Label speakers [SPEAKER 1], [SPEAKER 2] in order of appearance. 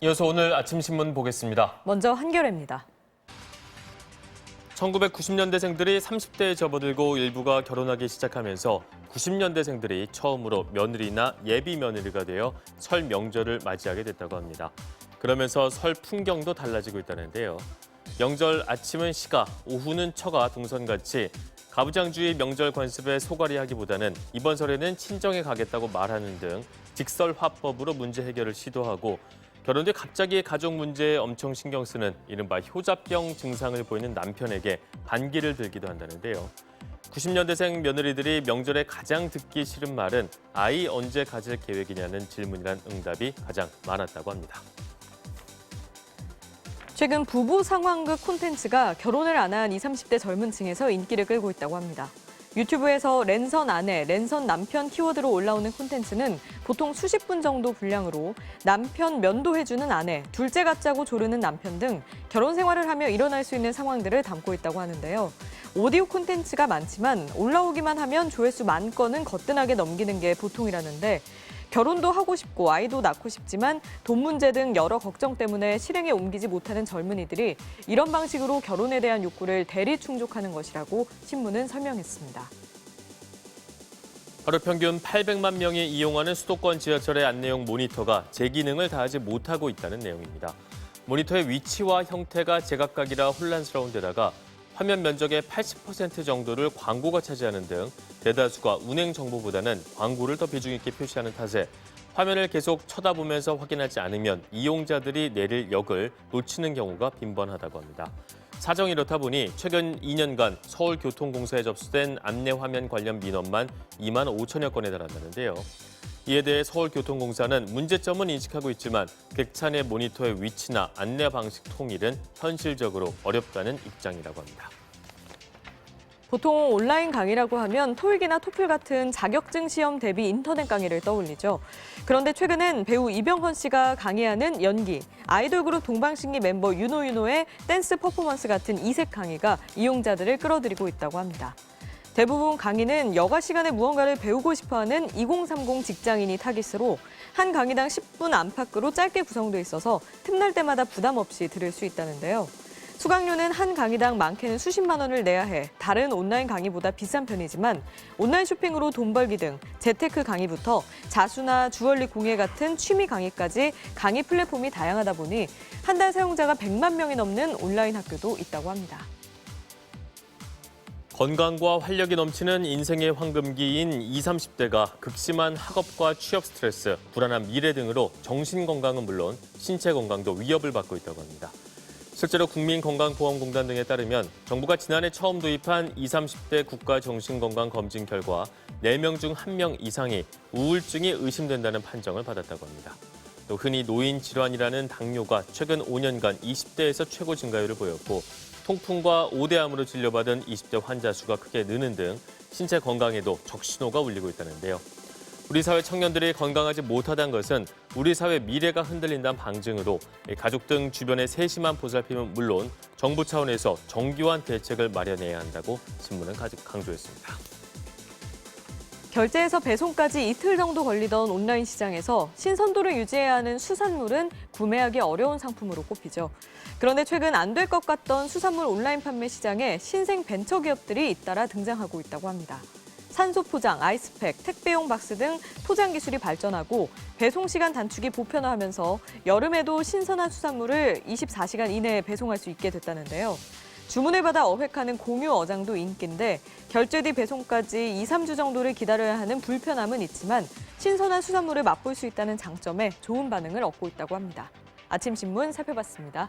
[SPEAKER 1] 이어서 오늘 아침 신문 보겠습니다.
[SPEAKER 2] 먼저 한겨레입니다.
[SPEAKER 1] 1990년대생들이 30대에 접어들고 일부가 결혼하기 시작하면서 90년대생들이 처음으로 며느리나 예비 며느리가 되어 설 명절을 맞이하게 됐다고 합니다. 그러면서 설 풍경도 달라지고 있다는데요. 명절 아침은 시가, 오후는 처가 동선같이 가부장주의 명절 관습에 소갈이하기보다는 이번 설에는 친정에 가겠다고 말하는 등 직설 화법으로 문제 해결을 시도하고 결혼 뒤 갑자기 가족 문제에 엄청 신경 쓰는 이른바 효자병 증상을 보이는 남편에게 반기를 들기도 한다는데요. 90년대생 며느리들이 명절에 가장 듣기 싫은 말은 아이 언제 가질 계획이냐는 질문이란 응답이 가장 많았다고 합니다.
[SPEAKER 2] 최근 부부 상황극 콘텐츠가 결혼을 안 한 20, 30대 젊은 층에서 인기를 끌고 있다고 합니다. 유튜브에서 랜선 아내, 랜선 남편 키워드로 올라오는 콘텐츠는 보통 수십 분 정도 분량으로 남편 면도해주는 아내, 둘째 같자고 조르는 남편 등 결혼 생활을 하며 일어날 수 있는 상황들을 담고 있다고 하는데요. 오디오 콘텐츠가 많지만 올라오기만 하면 조회수 만 건은 거뜬하게 넘기는 게 보통이라는데 결혼도 하고 싶고 아이도 낳고 싶지만 돈 문제 등 여러 걱정 때문에 실행에 옮기지 못하는 젊은이들이 이런 방식으로 결혼에 대한 욕구를 대리 충족하는 것이라고 신문은 설명했습니다.
[SPEAKER 1] 하루 평균 800만 명이 이용하는 수도권 지하철의 안내용 모니터가 제 기능을 다하지 못하고 있다는 내용입니다. 모니터의 위치와 형태가 제각각이라 혼란스러운 데다가 화면 면적의 80% 정도를 광고가 차지하는 등 대다수가 운행 정보보다는 광고를 더 비중 있게 표시하는 탓에 화면을 계속 쳐다보면서 확인하지 않으면 이용자들이 내릴 역을 놓치는 경우가 빈번하다고 합니다. 사정이 이렇다 보니 최근 2년간 서울교통공사에 접수된 안내화면 관련 민원만 2만 5천여 건에 달한다는데요. 이에 대해 서울교통공사는 문제점은 인식하고 있지만 객차내 모니터의 위치나 안내 방식 통일은 현실적으로 어렵다는 입장이라고 합니다.
[SPEAKER 2] 보통 온라인 강의라고 하면 토익이나 토플 같은 자격증 시험 대비 인터넷 강의를 떠올리죠. 그런데 최근엔 배우 이병헌 씨가 강의하는 연기, 아이돌 그룹 동방신기 멤버 윤호의 댄스 퍼포먼스 같은 이색 강의가 이용자들을 끌어들이고 있다고 합니다. 대부분 강의는 여가 시간에 무언가를 배우고 싶어하는 2030 직장인이 타깃으로 한 강의당 10분 안팎으로 짧게 구성돼 있어서 틈날 때마다 부담 없이 들을 수 있다는데요. 수강료는 한 강의당 많게는 수십만 원을 내야 해 다른 온라인 강의보다 비싼 편이지만 온라인 쇼핑으로 돈 벌기 등 재테크 강의부터 자수나 주얼리 공예 같은 취미 강의까지 강의 플랫폼이 다양하다 보니 한 달 사용자가 100만 명이 넘는 온라인 학교도 있다고 합니다.
[SPEAKER 1] 건강과 활력이 넘치는 인생의 황금기인 20, 30대가 극심한 학업과 취업 스트레스, 불안한 미래 등으로 정신 건강은 물론 신체 건강도 위협을 받고 있다고 합니다. 실제로 국민건강보험공단 등에 따르면 정부가 지난해 처음 도입한 20, 30대 국가정신건강검진 결과 4명 중 1명 이상이 우울증이 의심된다는 판정을 받았다고 합니다. 또 흔히 노인 질환이라는 당뇨가 최근 5년간 20대에서 최고 증가율을 보였고 통풍과 오대암으로 진료받은 20대 환자 수가 크게 느는 등 신체 건강에도 적신호가 울리고 있다는데요. 우리 사회 청년들이 건강하지 못하다는 것은 우리 사회 미래가 흔들린다는 방증으로 가족 등 주변의 세심한 보살핌은 물론 정부 차원에서 정교한 대책을 마련해야 한다고 신문은 강조했습니다.
[SPEAKER 2] 결제에서 배송까지 이틀 정도 걸리던 온라인 시장에서 신선도를 유지해야 하는 수산물은 구매하기 어려운 상품으로 꼽히죠. 그런데 최근 안 될 것 같던 수산물 온라인 판매 시장에 신생 벤처 기업들이 잇따라 등장하고 있다고 합니다. 산소 포장, 아이스팩, 택배용 박스 등 포장 기술이 발전하고 배송 시간 단축이 보편화하면서 여름에도 신선한 수산물을 24시간 이내에 배송할 수 있게 됐다는데요. 주문을 받아 어획하는 공유 어장도 인기인데 결제 뒤 배송까지 2, 3주 정도를 기다려야 하는 불편함은 있지만 신선한 수산물을 맛볼 수 있다는 장점에 좋은 반응을 얻고 있다고 합니다. 아침 신문 살펴봤습니다.